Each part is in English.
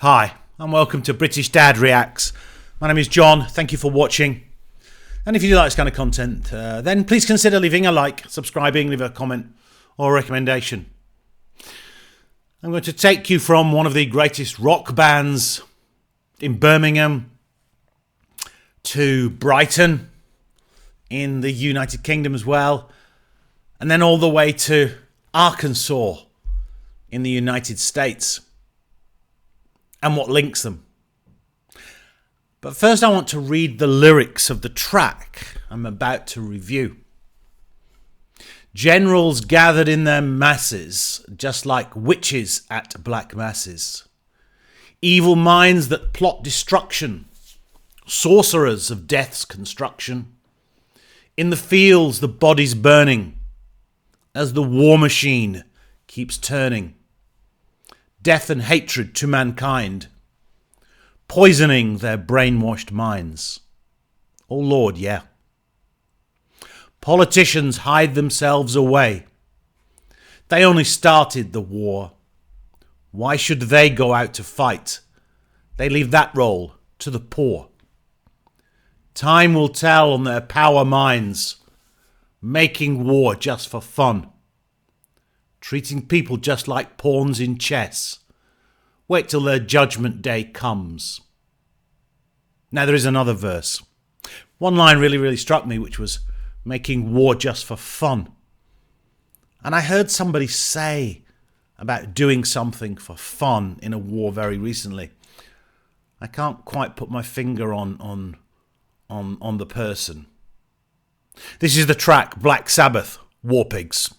Hi, and welcome to British Dad Reacts. My name is John, thank you for watching. And if you do like this kind of content, then please consider leaving a like, subscribing, leave a comment or a recommendation. I'm going to take you from one of the greatest rock bands in Birmingham to Brighton in the United Kingdom as well, and then all the way to Arkansas in the United States, and what links them. But first I want to read the lyrics of the track I'm about to review. Generals gathered in their masses, just like witches at black masses. Evil minds that plot destruction, sorcerers of death's construction. In the fields the bodies burning, as the war machine keeps turning. Death and hatred to mankind, poisoning their brainwashed minds. Oh Lord, yeah. Politicians hide themselves away. They only started the war. Why should they go out to fight? They leave that role to the poor. Time will tell on their power minds, making war just for fun. Treating people just like pawns in chess. Wait till their judgment day comes. Now there is another verse. One line really struck me, which was making war just for fun. And I heard somebody say about doing something for fun in a war very recently. I can't quite put my finger on the person. This is the track Black Sabbath, Walpurgis.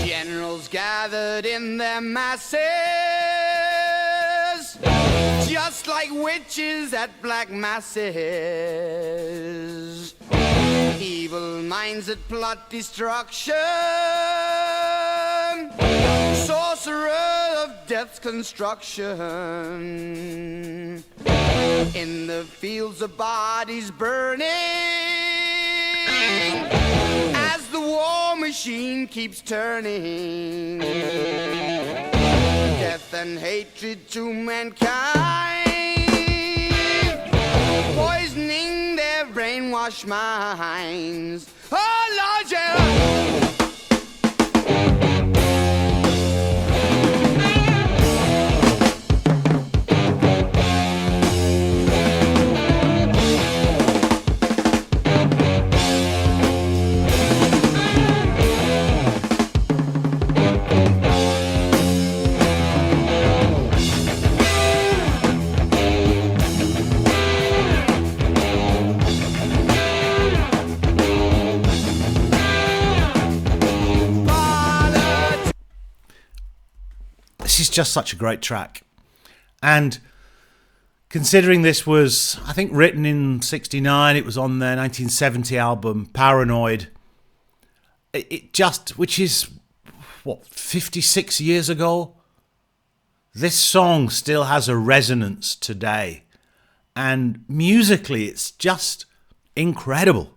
Generals gathered in their masses, just like witches at black masses. Evil minds that plot destruction, sorcerer of death's construction. In the fields of bodies burning, as the war machine keeps turning. Death and hatred to mankind, poisoning their brainwashed minds. Oh Lord, yeah. This is just such a great track. And considering this was, I think, written in 69, it was on their 1970 album, Paranoid. It just, which is, what, 56 years ago? This song still has a resonance today. And musically, it's just incredible.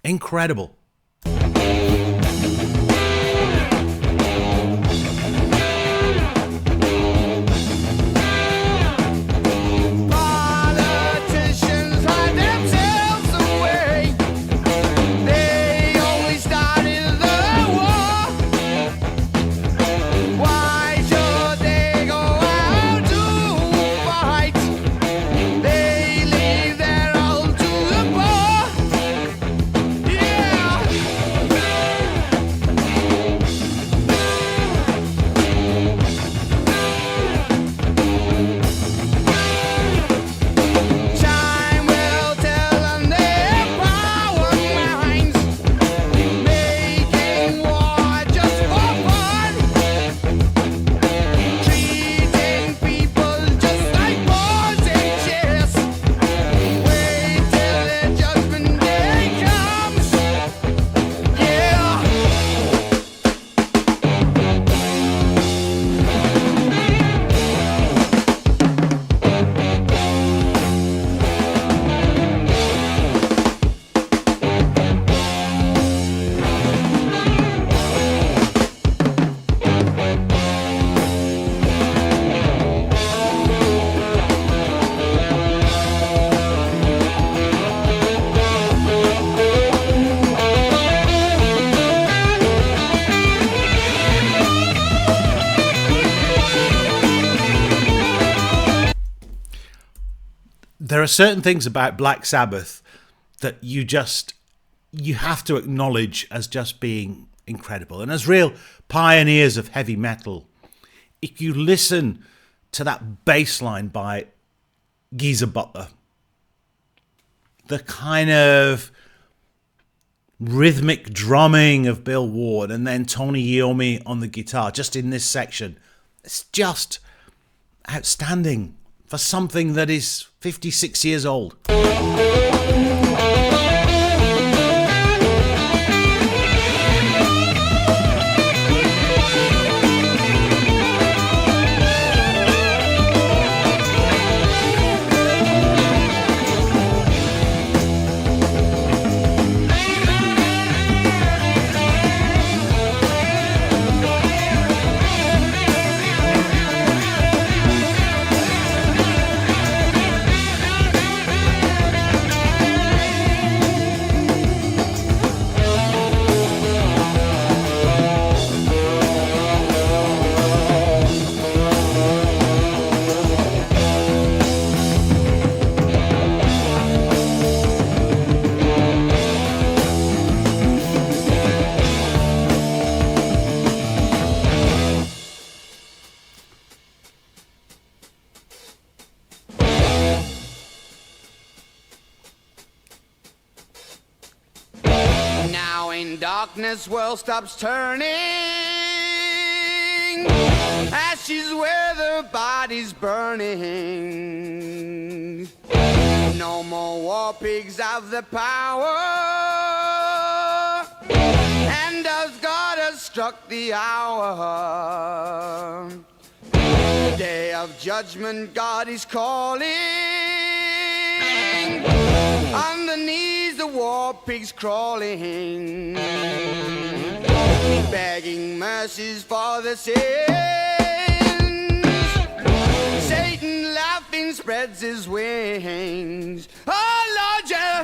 Incredible. Why should there are certain things about Black Sabbath that you have to acknowledge as just being incredible. And as real pioneers of heavy metal, if you listen to that bass line by Geezer Butler, the kind of rhythmic drumming of Bill Ward, and then Tony Iommi on the guitar, just in this section, it's just outstanding for something that is 56 years old. Darkness world stops turning, ashes where the body's burning. No more war pigs have the power, and as God has struck the hour, day of judgment God is calling. On the knees the war pigs crawling, begging mercies for the sins. Satan laughing spreads his wings. Oh Lord, yeah.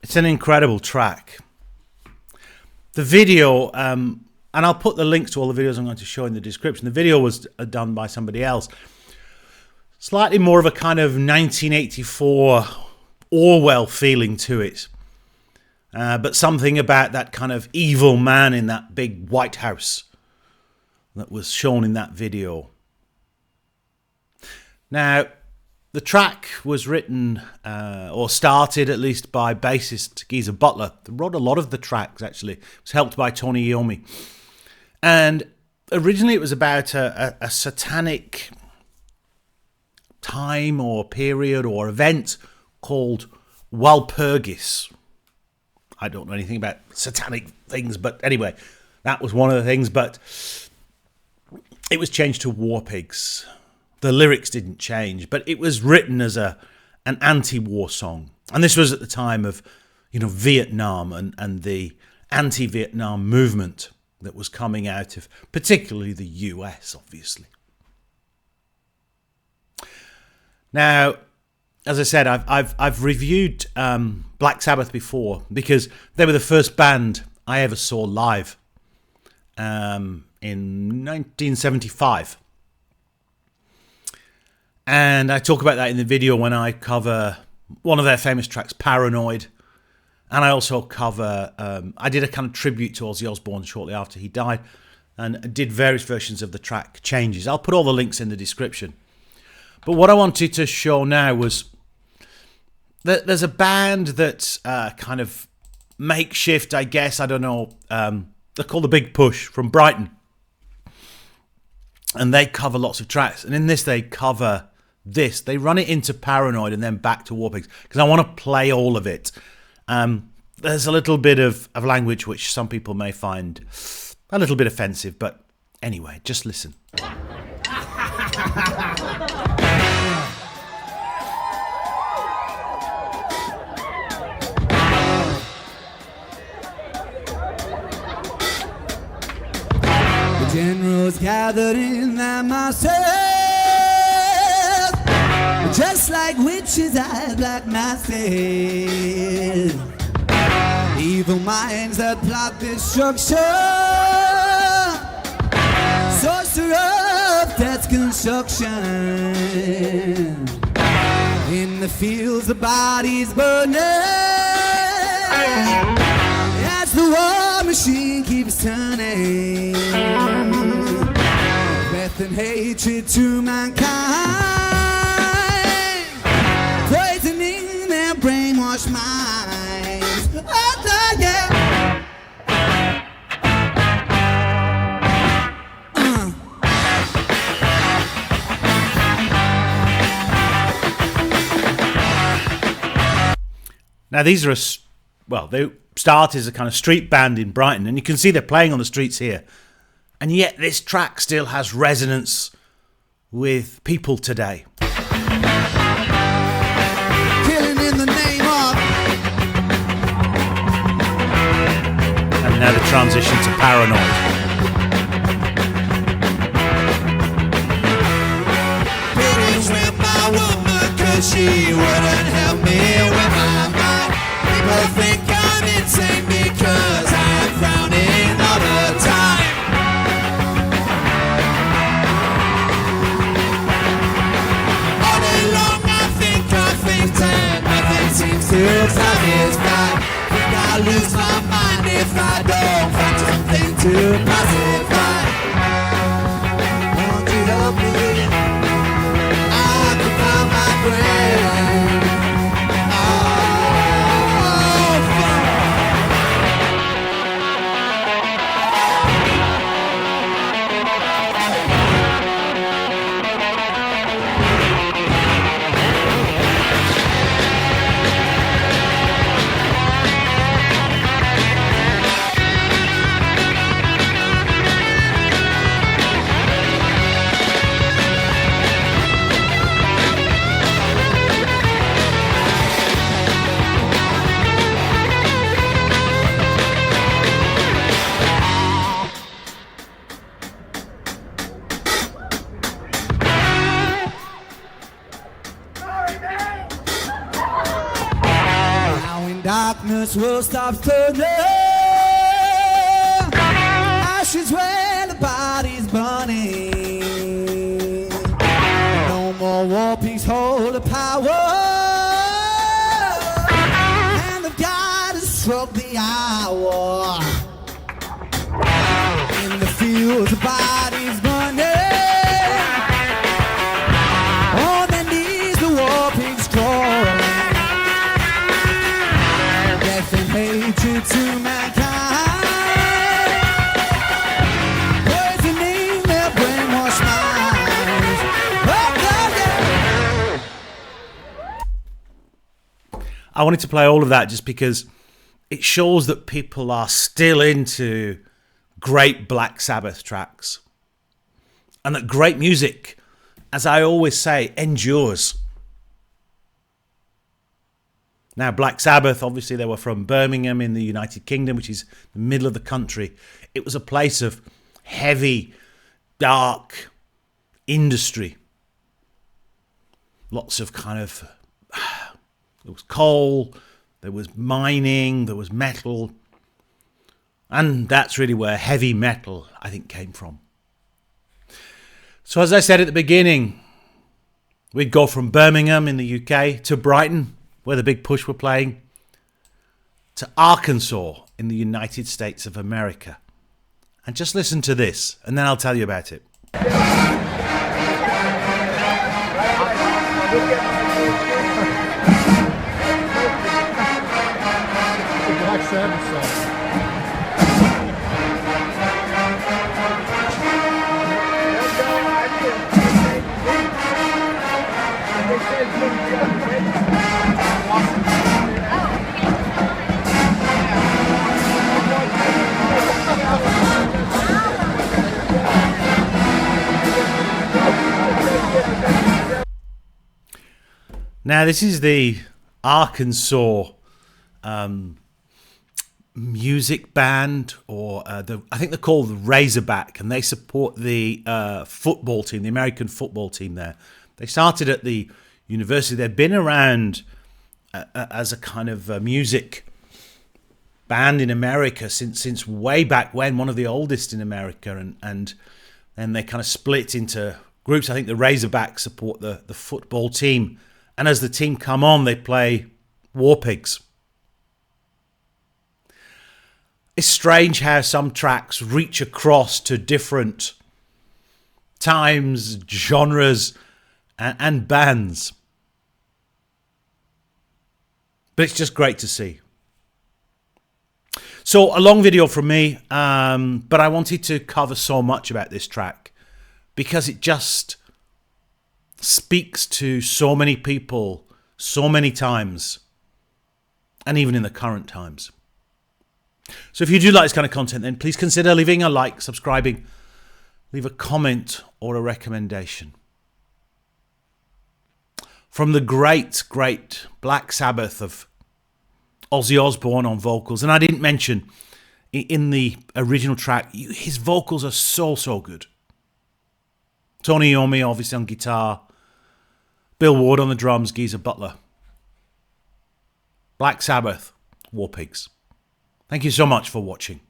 It's an incredible track. The video, and I'll put the links to all the videos I'm going to show in the description. The video was done by somebody else. Slightly more of a kind of 1984 Orwell feeling to it. But something about that kind of evil man in that big White House that was shown in that video. Now, the track was written, or started at least, by bassist Geezer Butler. He wrote a lot of the tracks, actually. It was helped by Tony Iommi. And originally it was about a satanic time or period or event called Walpurgis. I don't know anything about satanic things, but anyway, that was one of the things. But it was changed to War Pigs. The lyrics didn't change, but it was written as an anti-war song. And this was at the time of, Vietnam and the anti-Vietnam movement that was coming out of particularly the US, obviously. Now, as I said, I've reviewed Black Sabbath before because they were the first band I ever saw live in 1975. And I talk about that in the video when I cover one of their famous tracks, Paranoid. And I also cover, I did a kind of tribute to Ozzy Osbourne shortly after he died and did various versions of the track Changes. I'll put all the links in the description. But what I wanted to show now was that there's a band that's kind of makeshift, I guess, I don't know. They're called The Big Push from Brighton. And they cover lots of tracks. And in this, they cover this. They run it into Paranoid and then back to War Pigs because I want to play all of it. There's a little bit of language which some people may find a little bit offensive, but anyway, just listen. The generals gathered in their masses, just like witches at black masses. Evil minds that plot destruction, sorcerer of death's construction. In the fields the bodies burning, as the war machine keeps turning. Death and hatred to mankind, poisoning their brainwashed minds. Oh, yeah. Now these are they started as a kind of street band in Brighton, and you can see they're playing on the streets here. And yet this track still has resonance with people today. Killing in the name of. And now the transition to Paranoid. Pity's with my woman, 'cause she wouldn't help me with my mind. People think I'm insane because I'm frowning all the time. All day long I think and nothing seems to satisfy. Think I'll lose my mind if I don't find something to pacify. Won't you help me? I can find my brain. Darkness will stop turning, ashes where the body's burning. No more war I wanted to play all of that just because it shows that people are still into great Black Sabbath tracks. And that great music, as I always say, endures. Now, Black Sabbath, obviously, they were from Birmingham in the United Kingdom, which is the middle of the country. It was a place of heavy, dark industry. Lots of kind of... There was coal, there was mining, there was metal. And that's really where heavy metal, I think, came from. So as I said at the beginning, we'd go from Birmingham in the UK to Brighton, where the Big Push were playing, to Arkansas in the United States of America. And just listen to this, and then I'll tell you about it. Black Sabbath song. Now, this is the Arkansas music band, or I think they're called the Razorback, and they support the football team, the American football team there. They started at the university. They've been around as a kind of music band in America since way back when, one of the oldest in America, and then they kind of split into groups. I think the Razorbacks support the football team, and as the team come on, they play Walpurgis. It's strange how some tracks reach across to different times, genres, and bands. But it's just great to see. So, a long video from me, but I wanted to cover so much about this track because it just speaks to so many people, so many times, and even in the current times. So if you do like this kind of content, then please consider leaving a like, subscribing, leave a comment or a recommendation. From the great Black Sabbath of Ozzy Osbourne on vocals, and I didn't mention in the original track, his vocals are so good. Tony Iommi obviously on guitar, Bill Ward on the drums, Geezer Butler. Black Sabbath, Walpurgis. Thank you so much for watching.